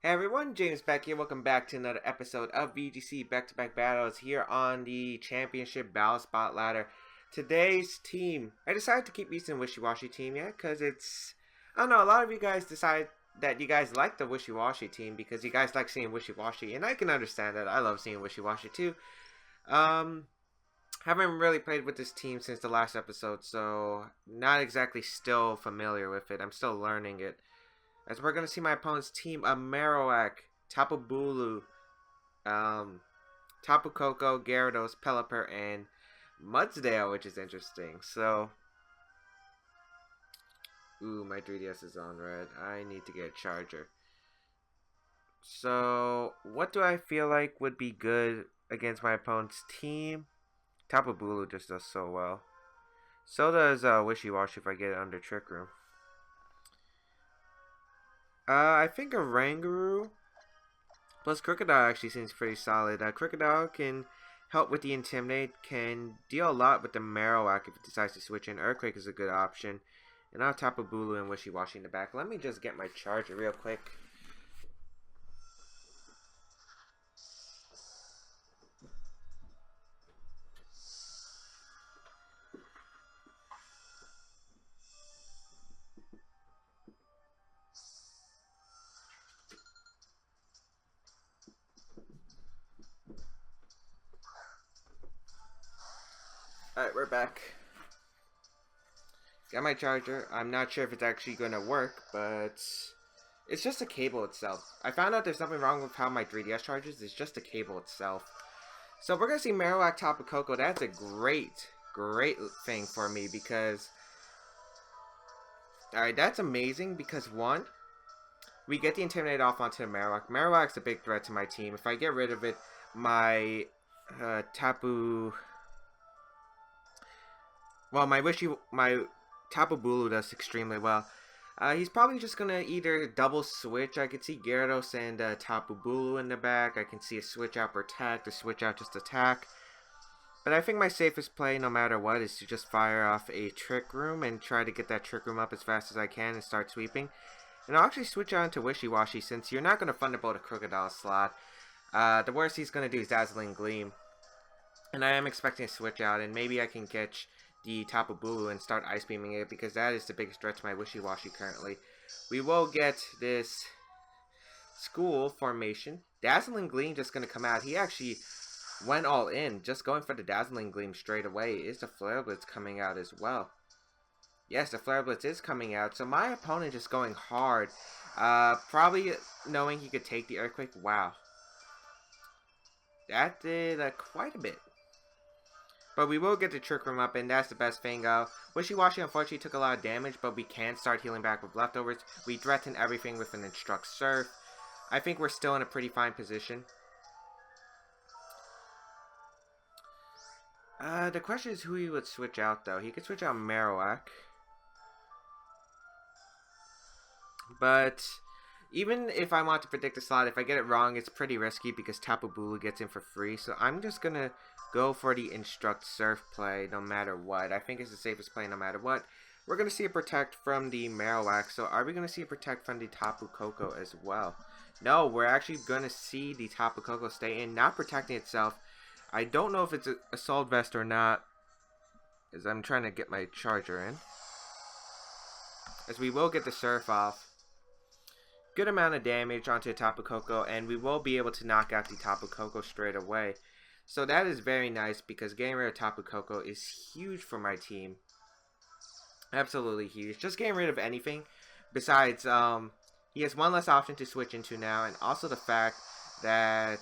Hey everyone, James Baek here. Welcome back to another episode of VGC back-to-back battles here on the Championship Battle Spot Ladder. Today's team, I decided to keep using Wishiwashi team, because I don't know, a lot of you guys decide that you guys like the Wishiwashi team because you guys like seeing Wishiwashi, and I can understand that. I love seeing Wishiwashi too. Haven't really played with this team since the last episode, so not exactly still familiar with it. I'm still learning it. As we're going to see my opponent's team, a Marowak, Tapu Bulu, Tapu Koko, Gyarados, Pelipper, and Mudsdale, which is interesting. So, ooh, my 3DS is on red. I need to get a charger. So, what do I feel like would be good against my opponent's team? Tapu Bulu just does so well. So does Wishiwashi if I get it under Trick Room. I think Oranguru plus Krookodile actually seems pretty solid. Krookodile can help with the Intimidate, can deal a lot with the Marowak if it decides to switch in. Earthquake is a good option. And I'll Tapu Bulu and Wishiwashi in the back. Let me just get my charger real quick. Alright, we're back. Got my charger. I'm not sure if it's actually going to work, but it's just the cable itself. I found out there's something wrong with how my 3DS charges. It's just the cable itself. So we're going to see Marowak, Tapu Koko. That's a great thing for me because... Alright, that's amazing because, one, we get the Intimidate off onto the Marowak. Marowak's a big threat to my team. If I get rid of it, my Tapu... Well, my Tapu Bulu does extremely well. He's probably just going to either double switch. I could see Gyarados and Tapu Bulu in the back. I can see a switch out Protect, a switch out just Attack. But I think my safest play, no matter what, is to just fire off a Trick Room and try to get that Trick Room up as fast as I can and start sweeping. And I'll actually switch on to Wishiwashi since you're not going to Thunderbolt a Krookodile slot. The worst he's going to do is Dazzling Gleam. And I am expecting a switch out, and maybe I can catch the Tapu Bulu and start Ice Beaming it because that is the biggest threat to my Wishiwashi currently. We will get this school formation. Dazzling Gleam just going to come out. He actually went all in, just going for the Dazzling Gleam straight away. Is the Flare Blitz coming out as well? Yes, the Flare Blitz is coming out. So my opponent just going hard. Probably knowing he could take the Earthquake. Wow. That did quite a bit. But we will get the Trick Room up, and that's the best thing. Wishiwashi unfortunately took a lot of damage, but we can start healing back with Leftovers. We threaten everything with an Instruct Surf. I think we're still in a pretty fine position. The question is who he would switch out, though. He could switch out Marowak. But even if I want to predict a slot, if I get it wrong, it's pretty risky because Tapu Bulu gets in for free. So I'm just going to go for the Instruct Surf play no matter what. I think it's the safest play no matter what. We're going to see a Protect from the Marowak. So are we going to see a Protect from the Tapu Koko as well? No, we're actually going to see the Tapu Koko stay in, not protecting itself. I don't know if it's an Assault Vest or not, as I'm trying to get my charger in. As we will get the Surf off. Good amount of damage onto Tapu Koko, and we will be able to knock out the Tapu Koko straight away. So that is very nice because getting rid of Tapu Koko is huge for my team. Absolutely huge. Just getting rid of anything. Besides, he has one less option to switch into now, and also the fact that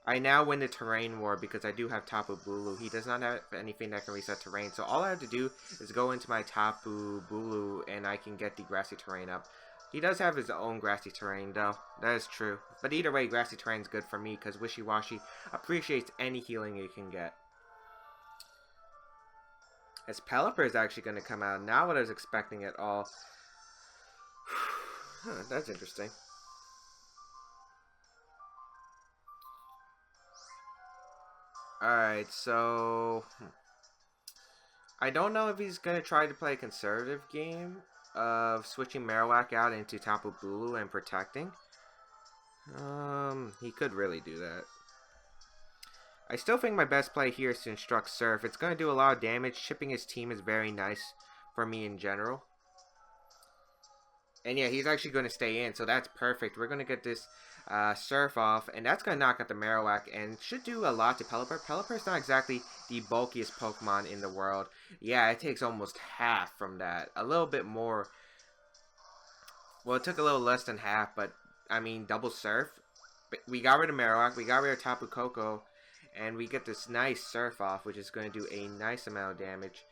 I now win the Terrain War because I do have Tapu Bulu. He does not have anything that can reset terrain, so all I have to do is go into my Tapu Bulu and I can get the Grassy terrain up. He does have his own Grassy terrain, though. That is true. But either way, Grassy terrain is good for me because Wishiwashi appreciates any healing it can get. As Pelipper is actually going to come out. Not what I was expecting at all. That's interesting. Alright, so... I don't know if he's going to try to play a conservative game of switching Marowak out into Tapu Bulu and protecting. He could really do that. I still think my best play here is to Instruct Surf. It's going to do a lot of damage. Chipping his team is very nice for me in general. And yeah, he's actually going to stay in, so that's perfect. We're going to get this Surf off, and that's going to knock out the Marowak, and should do a lot to Pelipper. Pelipper's not exactly the bulkiest Pokemon in the world. Yeah, it takes almost half from that. A little bit more. Well, it took a little less than half, but, I mean, double Surf. We got rid of Marowak, we got rid of Tapu Koko, and we get this nice Surf off, which is going to do a nice amount of damage.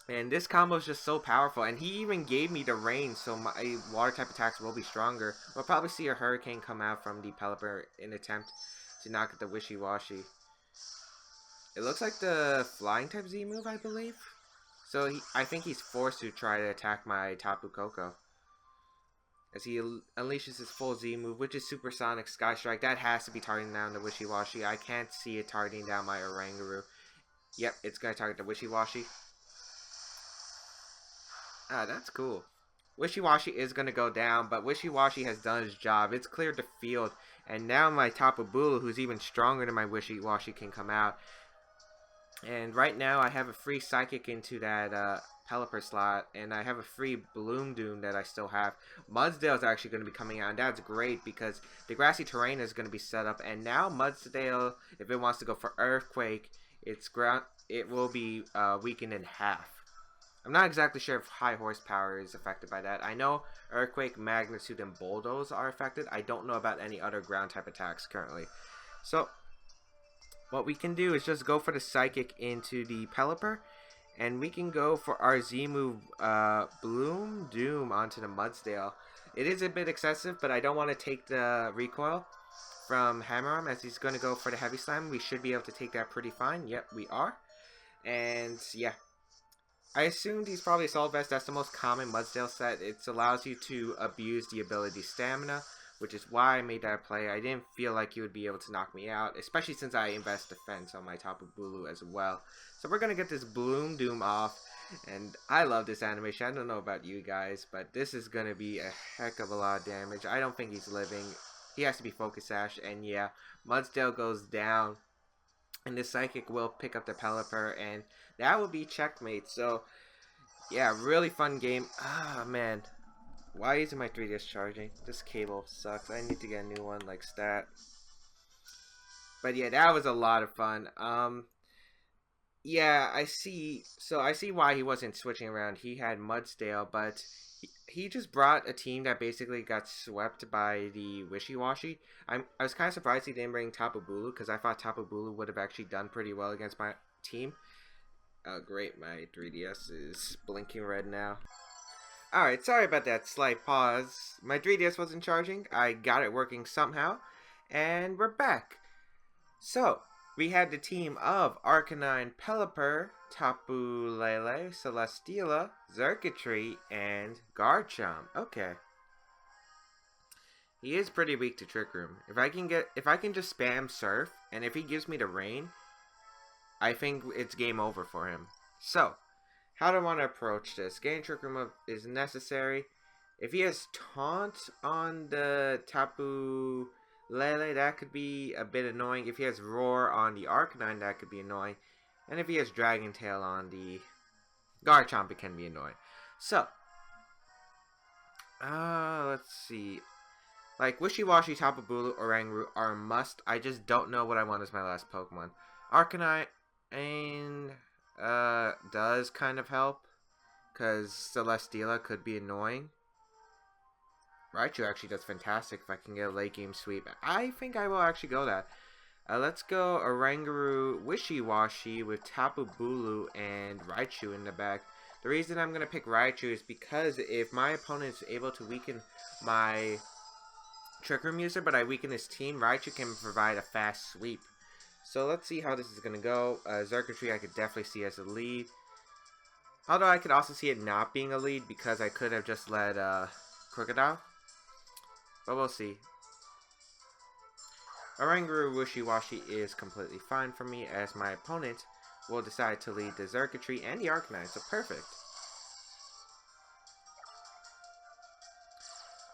And this combo is just so powerful. And he even gave me the rain, so my water type attacks will be stronger. We'll probably see a Hurricane come out from the Pelipper in an attempt to knock at the Wishiwashi. It looks like the Flying type Z move, I believe. So I think he's forced to try to attack my Tapu Koko. As he unleashes his full Z move, which is Supersonic Sky Strike. That has to be targeting down the Wishiwashi. I can't see it targeting down my Oranguru. Yep, it's going to target the Wishiwashi. Ah, that's cool. Wishiwashi is going to go down, but Wishiwashi has done his job. It's cleared the field, and now my Tapu Bulu, who's even stronger than my Wishiwashi, can come out. And right now, I have a free Psychic into that Pelipper slot, and I have a free Bloom Doom that I still have. Mudsdale is actually going to be coming out, and that's great because the grassy terrain is going to be set up, and now Mudsdale, if it wants to go for Earthquake, it will be weakened in half. I'm not exactly sure if high horsepower is affected by that. I know Earthquake, Magnitude, and Bulldoze are affected. I don't know about any other ground type attacks currently. So, what we can do is just go for the Psychic into the Pelipper. And we can go for our Z move, Bloom Doom onto the Mudsdale. It is a bit excessive, but I don't want to take the recoil from Hammer Arm as he's going to go for the Heavy Slam. We should be able to take that pretty fine. Yep, we are. And, yeah. I assumed he's probably Assault Vest. That's the most common Mudsdale set. It allows you to abuse the ability Stamina, which is why I made that play. I didn't feel like he would be able to knock me out, especially since I invest Defense on my Tapu Bulu as well. So we're going to get this Bloom Doom off, and I love this animation. I don't know about you guys, but this is going to be a heck of a lot of damage. I don't think he's living. He has to be Focus Sash, and yeah, Mudsdale goes down. And the Psychic will pick up the Pelipper, and that will be checkmate. So, yeah, really fun game. Ah, man. Why isn't my 3DS charging? This cable sucks. I need to get a new one like stat. But yeah, that was a lot of fun. Yeah, I see. So I see why he wasn't switching around. He had Mudsdale, but he just brought a team that basically got swept by the Wishiwashi. I was kind of surprised he didn't bring Tapu Bulu because I thought Tapu Bulu would have actually done pretty well against my team. Oh, great. My 3DS is blinking red now. Alright, sorry about that slight pause. My 3DS wasn't charging. I got it working somehow. And we're back. So, we had the team of Arcanine, Pelipper, Tapu Lele, Celesteela, Xurkitree, and Garchomp. Okay. He is pretty weak to Trick Room. If I can just spam Surf, and if he gives me the rain, I think it's game over for him. So, how do I want to approach this? Getting Trick Room up is necessary. If he has Taunt on the Tapu Lele, that could be a bit annoying. If he has Roar on the Arcanine, that could be annoying. And if he has Dragon Tail on the Garchomp, it can be annoying. So, let's see. Like, Wishiwashi, Tapu Bulu, Oranguru are a must. I just don't know what I want as my last Pokemon. Arcanine does kind of help, because Celesteela could be annoying. Raichu actually does fantastic if I can get a late game sweep. I think I will actually go that. Let's go Oranguru, Wishiwashi with Tapu Bulu and Raichu in the back. The reason I'm going to pick Raichu is because if my opponent is able to weaken my Trick Room user, but I weaken his team, Raichu can provide a fast sweep. So let's see how this is going to go. Xurkitree I could definitely see as a lead. Although I could also see it not being a lead because I could have just led Krookodile. But we'll see. Oranguru Wishiwashi is completely fine for me as my opponent will decide to lead the Xurkitree and the Arcanine, so perfect.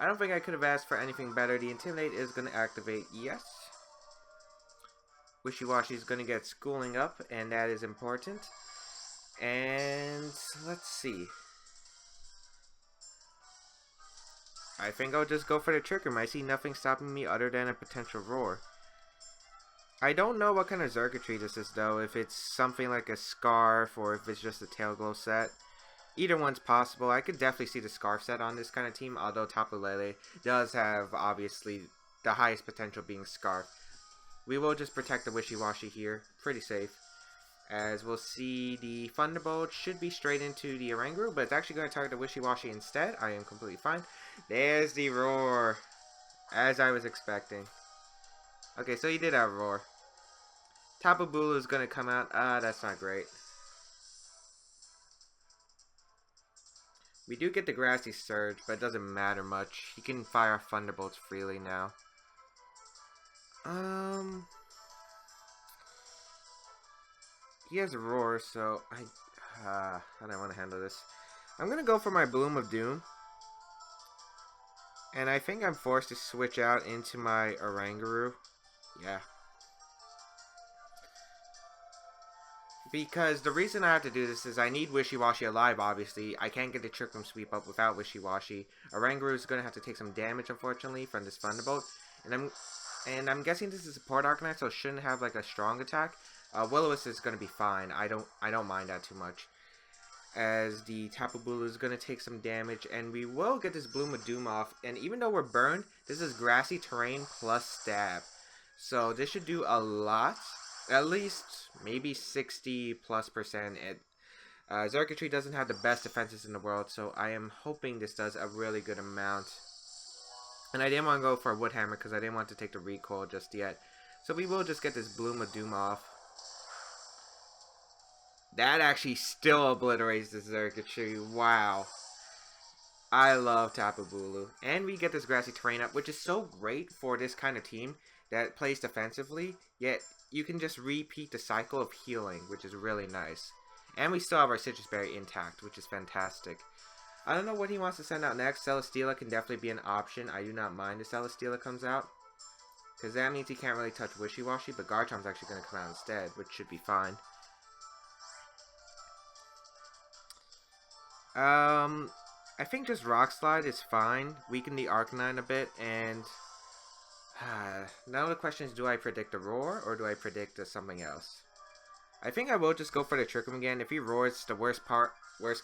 I don't think I could have asked for anything better. The Intimidate is going to activate, yes. Wishiwashi is going to get schooling up, and that is important. And let's see. I think I'll just go for the Trick Room. I see nothing stopping me other than a potential Roar. I don't know what kind of circuitry this is, though. If it's something like a Scarf, or if it's just a Tail Glow set. Either one's possible. I could definitely see the Scarf set on this kind of team, although Tapu Lele does have, obviously, the highest potential being Scarf. We will just protect the Wishiwashi here. Pretty safe. As we'll see, the Thunderbolt should be straight into the Oranguru, but it's actually going to target the Wishiwashi instead. I am completely fine. There's the Roar, as I was expecting. Okay, so he did have a Roar. Tapu Bulu is going to come out. That's not great. We do get the Grassy Surge, but it doesn't matter much. He can fire off Thunderbolts freely now. He has a Roar, so how do I want to handle this? I'm going to go for my Bloom of Doom. And I think I'm forced to switch out into my Oranguru. Yeah. Because the reason I have to do this is I need Wishiwashi alive, obviously. I can't get the Trick Room sweep up without Wishiwashi. Oranguru is going to have to take some damage, unfortunately, from this Thunderbolt. And I'm guessing this is a support Arcanine, so it shouldn't have like a strong attack. Will-O-Wisp is going to be fine. I don't mind that too much. As the Tapu Bulu is going to take some damage, and we will get this Bloom of Doom off. And even though we're burned, this is Grassy Terrain plus Stab. So this should do a lot. At least maybe 60+%. Xurkitree doesn't have the best defenses in the world, so I am hoping this does a really good amount. And I didn't want to go for a Wood Hammer because I didn't want to take the recoil just yet. So we will just get this Bloom of Doom off. That actually still obliterates the Xurkitree. Wow. I love Tapu Bulu. And we get this Grassy Terrain up, which is so great for this kind of team that plays defensively, yet you can just repeat the cycle of healing, which is really nice. And we still have our Sitrus Berry intact, which is fantastic. I don't know what he wants to send out next. Celesteela can definitely be an option. I do not mind if Celesteela comes out, because that means he can't really touch Wishiwashi, but Garchomp's actually going to come out instead, which should be fine. I think just Rock Slide is fine. Weaken the Arcanine a bit, and now the question is, do I predict a Roar, or do I predict something else? I think I will just go for the Trick Room again. If he roars, the worst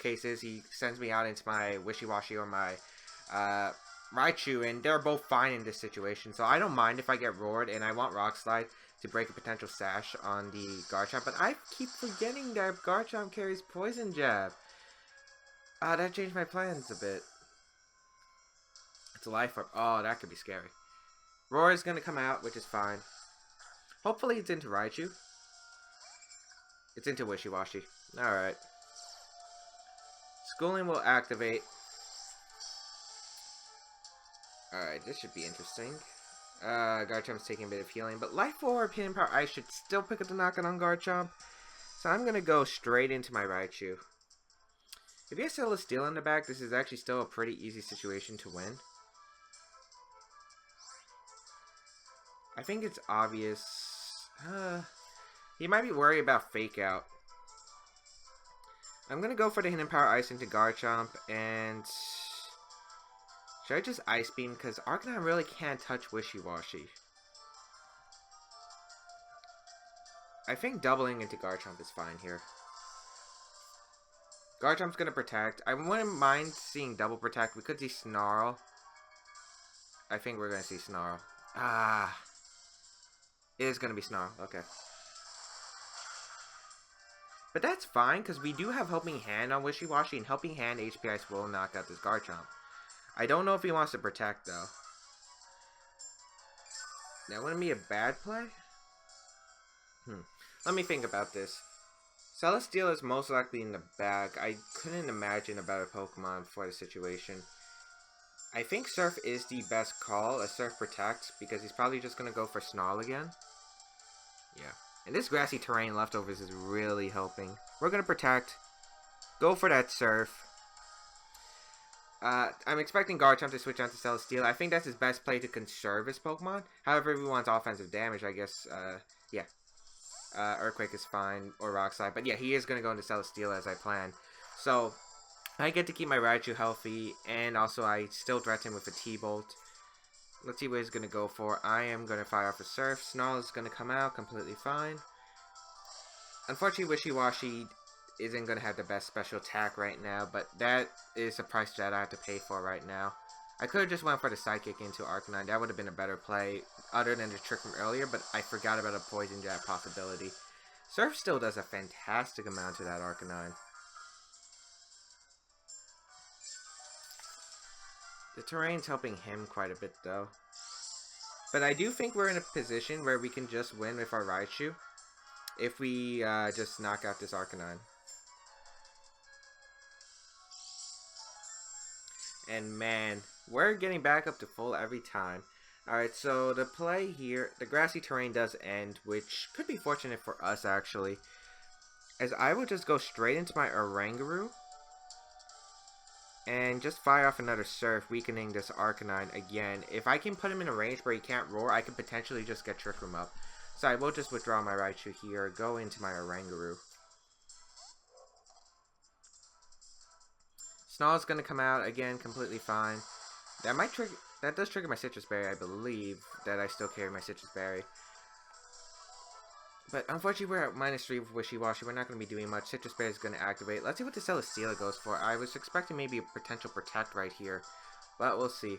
case is he sends me out into my Wishiwashi or my Raichu, and they're both fine in this situation. So I don't mind if I get roared, and I want Rock Slide to break a potential sash on the Garchomp. But I keep forgetting that Garchomp carries Poison Jab. That changed my plans a bit. It's a Life Orb. Oh, that could be scary. Roar is going to come out, which is fine. Hopefully it's into Raichu. It's into Wishiwashi. Alright. Schooling will activate. Alright, this should be interesting. Garchomp's taking a bit of healing, but Life Orb, Hidden Power Ice should still pick up the knockout on Garchomp. So I'm going to go straight into my Raichu. If he has Celesteela in the back, this is actually still a pretty easy situation to win. I think it's obvious. He might be worried about Fake Out. I'm going to go for the Hidden Power Ice into Garchomp, and should I just Ice Beam? Because Arcanine really can't touch Wishiwashi. I think doubling into Garchomp is fine here. Garchomp's going to Protect. I wouldn't mind seeing double Protect. We could see Snarl. I think we're going to see Snarl. It is going to be Snarl. Okay. But that's fine, because we do have Helping Hand on Wishiwashi, and Helping Hand HP Ice will knock out this Garchomp. I don't know if he wants to Protect, though. That wouldn't be a bad play? Let me think about this. Celesteela is most likely in the back. I couldn't imagine a better Pokemon for the situation. I think Surf is the best call, as Surf Protects, because he's probably just going to go for Snarl again. Yeah. And this Grassy Terrain Leftovers is really helping. We're going to Protect. Go for that Surf. I'm expecting Garchomp to switch on to Celesteela. I think that's his best play to conserve his Pokemon. However, if he wants offensive damage, I guess, yeah. Earthquake is fine, or Rock Slide. But yeah, he is going to go into Celesteela as I planned. So, I get to keep my Raichu healthy, and also I still threaten with a T-Bolt. Let's see what he's going to go for. I am going to fire off a Surf. Snarl is going to come out completely fine. Unfortunately, Wishiwashi isn't going to have the best special attack right now, but that is a price that I have to pay for right now. I could have just went for the Psychic into Arcanine. That would have been a better play, other than the trick from earlier, but I forgot about a Poison Jab possibility. Surf still does a fantastic amount to that Arcanine. The terrain's helping him quite a bit, though. But I do think we're in a position where we can just win with our Raichu if we just knock out this Arcanine. And man, we're getting back up to full every time. Alright, so the play here, the grassy terrain does end, which could be fortunate for us actually, as I will just go straight into my Oranguru and just fire off another Surf, weakening this Arcanine again. If I can put him in a range where he can't roar, I could potentially just get Trick Room up. So I will just withdraw my Raichu here, go into my Oranguru. Snarl's gonna come out again, completely fine. That does trigger my Sitrus Berry, I believe, that I still carry my Sitrus Berry. But unfortunately, we're at -3 with Wishiwashi. We're not going to be doing much. Sitrus Berry is going to activate. Let's see what the Celesteela goes for. I was expecting maybe a potential Protect right here, but we'll see.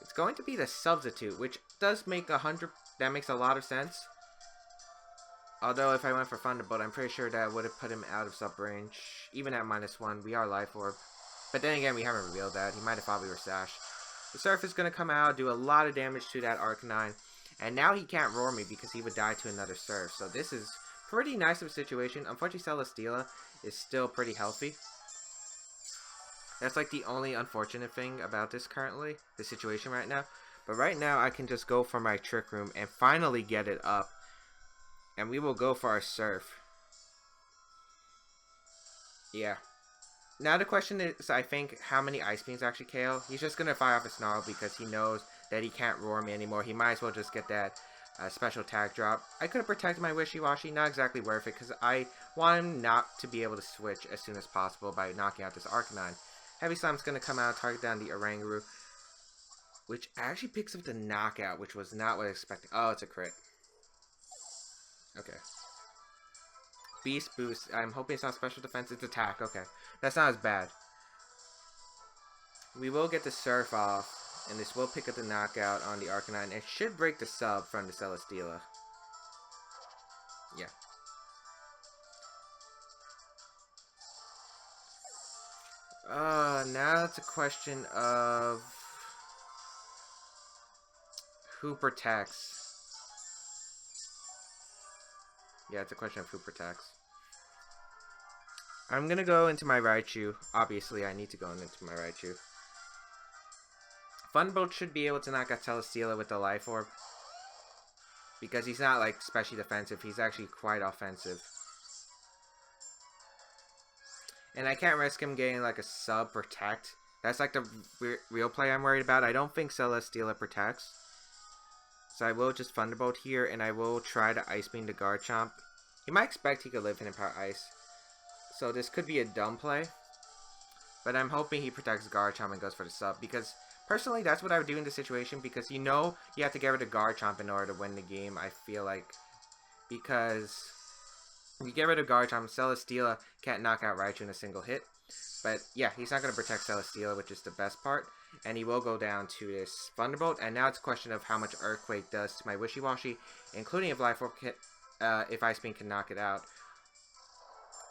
It's going to be the Substitute, which does make 100. That makes a lot of sense. Although if I went for Thunderbolt, I'm pretty sure that would have put him out of sub range. Even at -1, we are Life Orb. But then again, we haven't revealed that. He might have thought we were Sash. The Surf is going to come out, do a lot of damage to that Arcanine. And now he can't roar me because he would die to another Surf. So this is pretty nice of a situation. Unfortunately, Celesteela is still pretty healthy. That's like the only unfortunate thing about this currently, the situation right now. But right now, I can just go for my Trick Room and finally get it up. And we will go for our Surf. Yeah. Now the question is, I think, how many Ice Beams actually KO? He's just going to fire off a Snarl because he knows that he can't roar me anymore. He might as well just get that special attack drop. I could have protected my Wishiwashi, not exactly worth it, because I want him not to be able to switch as soon as possible by knocking out this Arcanine. Heavy Slam's going to come out, target down the Oranguru, which actually picks up the knockout, which was not what I was expecting. Oh, it's a crit. Okay. Beast Boost. I'm hoping it's not special defense, it's attack. Okay. That's not as bad. We will get the Surf off. And this will pick up the knockout on the Arcanine. It should break the sub from the Celesteela. Yeah. Now it's a question of who protects. Yeah, it's a question of who protects. I'm gonna go into my Raichu. Obviously, I need to go into my Raichu. Thunderbolt should be able to knock out Celesteela with the Life Orb. Because he's not, like, specially defensive. He's actually quite offensive. And I can't risk him getting, like, a sub-protect. That's, like, the real play I'm worried about. I don't think Celesteela protects. So I will just Thunderbolt here, and I will try to Ice Beam the Garchomp. He might expect he could live Hidden Power Ice. So this could be a dumb play. But I'm hoping he protects Garchomp and goes for the sub, because personally, that's what I would do in this situation, because you know you have to get rid of Garchomp in order to win the game, I feel like. Because if you get rid of Garchomp, Celesteela can't knock out Raichu in a single hit. But yeah, he's not going to protect Celesteela, which is the best part. And he will go down to this Thunderbolt. And now it's a question of how much Earthquake does to my Wishiwashi, including if Life Orb if Ice Beam can knock it out.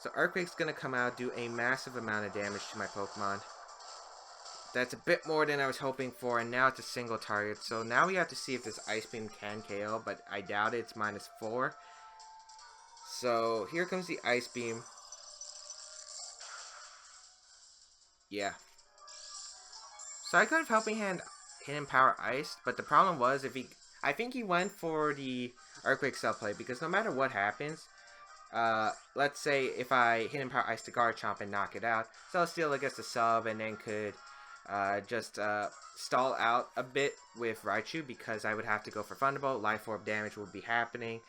So Earthquake's going to come out, do a massive amount of damage to my Pokemon. That's a bit more than I was hoping for, and now it's a single target. So now we have to see if this Ice Beam can KO, but I doubt it. It's -4. So here comes the Ice Beam. Yeah. So I could have Helping Hand Hidden Power Ice, but the problem was I think he went for the Earthquake sub play, because no matter what happens, let's say if I Hidden Power Ice the Garchomp and knock it out, Celesteela gets the sub and then could just stall out a bit with Raichu because I would have to go for Thunderbolt. Life Orb damage would be happening.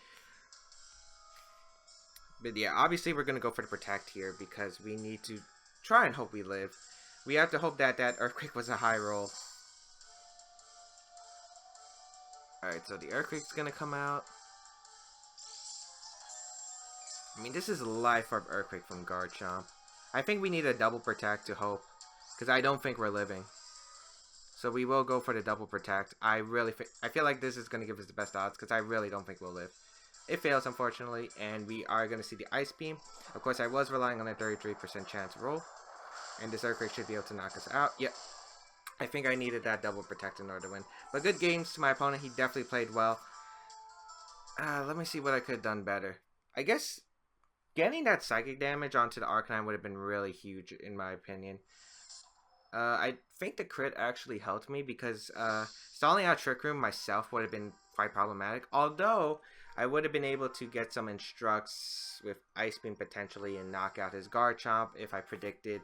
But yeah, obviously we're going to go for the Protect here because we need to try and hope we live. We have to hope that that Earthquake was a high roll. Alright, so the Earthquake's going to come out. I mean, this is a Life Orb Earthquake from Garchomp. I think we need a double Protect to hope, because I don't think we're living. So we will go for the double Protect. I feel like this is going to give us the best odds, because I really don't think we'll live. It fails, unfortunately, and we are going to see the Ice Beam. Of course, I was relying on a 33% chance roll, and this Earthquake should be able to knock us out. Yep. I think I needed that double Protect in order to win. But good games to my opponent. He definitely played well. Let me see what I could have done better. I guess getting that Psychic damage onto the Arcanine would have been really huge, in my opinion. I think the crit actually helped me because stalling out Trick Room myself would have been quite problematic. Although, I would have been able to get some Instructs with Ice Beam potentially and knock out his Garchomp if I predicted.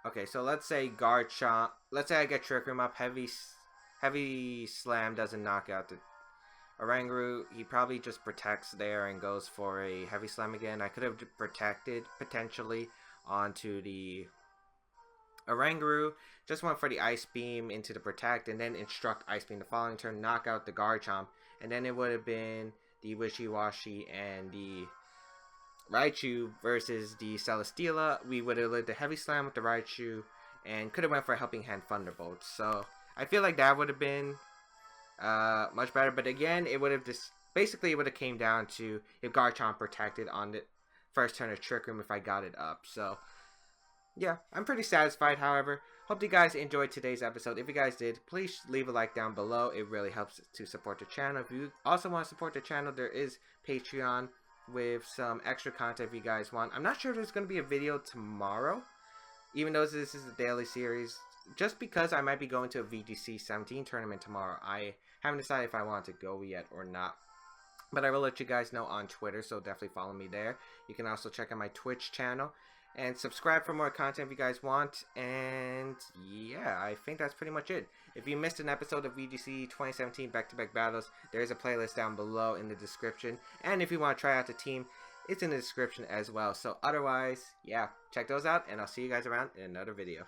Okay, so let's say Garchomp. Let's say I get Trick Room up. Heavy Slam doesn't knock out the Oranguru. He probably just protects there and goes for a Heavy Slam again. I could have protected potentially onto the Oranguru. Just went for the Ice Beam into the Protect and then Instruct Ice Beam the following turn, knock out the Garchomp, and then it would have been the Wishiwashi and the Raichu versus the Celesteela. We would have lived the Heavy Slam with the Raichu and could have went for a Helping Hand Thunderbolt. So I feel like that would have been much better. But again, it would have just basically it would have came down to if Garchomp protected on the first turn of Trick Room if I got it up. So yeah, I'm pretty satisfied. However, hope you guys enjoyed today's episode. If you guys did, please leave a like down below. It really helps to support the channel. If you also want to support the channel, there is Patreon with some extra content if you guys want. I'm not sure if there's going to be a video tomorrow, even though this is a daily series, just because I might be going to a VGC 17 tournament tomorrow. I haven't decided if I want to go yet or not, but I will let you guys know on Twitter, so definitely follow me there. You can also check out my Twitch channel and subscribe for more content if you guys want. And yeah, I think that's pretty much it. If you missed an episode of VGC 2017 back-to-back battles, there is a playlist down below in the description. And if you want to try out the team, it's in the description as well. So otherwise, yeah, check those out, and I'll see you guys around in another video.